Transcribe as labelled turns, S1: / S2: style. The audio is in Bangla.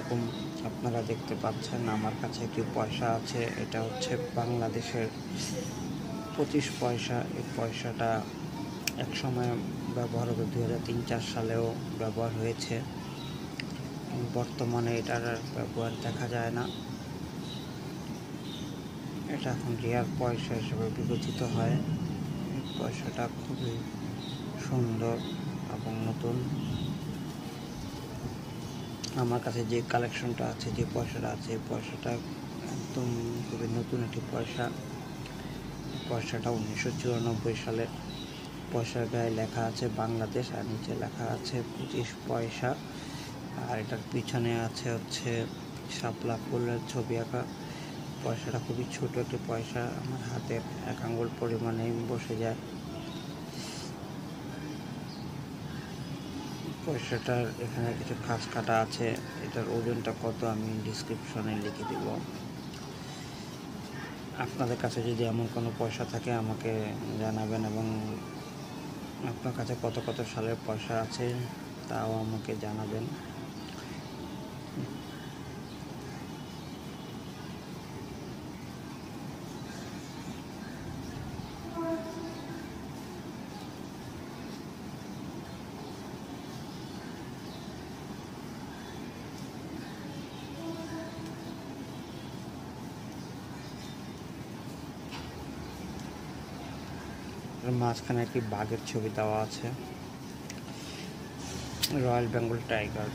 S1: আলাইকুম। আপনারা দেখতে পাচ্ছেন আমার কাছে একটি পয়সা আছে। এটা হচ্ছে বাংলাদেশের 25 পয়সা। এই পয়সাটা একসময় ব্যবহার হতো, 2003-4 সালেও ব্যবহার হয়েছে। বর্তমানে এটার আর ব্যবহার দেখা যায় না। এটা এখন রেয়ার পয়সা হিসেবে বিবেচিত হয়। এই পয়সাটা খুবই সুন্দর এবং নতুন। আমার কাছে যে কালেকশনটা আছে, যে পয়সাটা আছে, এই পয়সাটা একদম খুবই নতুন একটি পয়সা। পয়সাটা 1994 সালে। পয়সার গায়ে লেখা আছে বাংলাদেশ আর নিচে লেখা আছে 25 পয়সা। আর এটার পিছনে আছে হচ্ছে শাপলা ফুলের ছবি আঁকা। পয়সাটা খুবই ছোট একটি পয়সা, আমার হাতের 1 আঙ্গুল পরিমাণে বসে যায়। পয়সাটার এখানে কিছু খাঁজ কাটা আছে। এটার ওজনটা কত আমি ডিসক্রিপশনে লিখে দিব। আপনাদের কাছে যদি এমন কোনো পয়সা থাকে আমাকে জানাবেন, এবং আপনার কাছে কত কত সালের পয়সা আছে তাও আমাকে জানাবেন। মাঝখানে একটি বাঘের ছবি দেওয়া আছে, রয়্যাল বেঙ্গল টাইগার।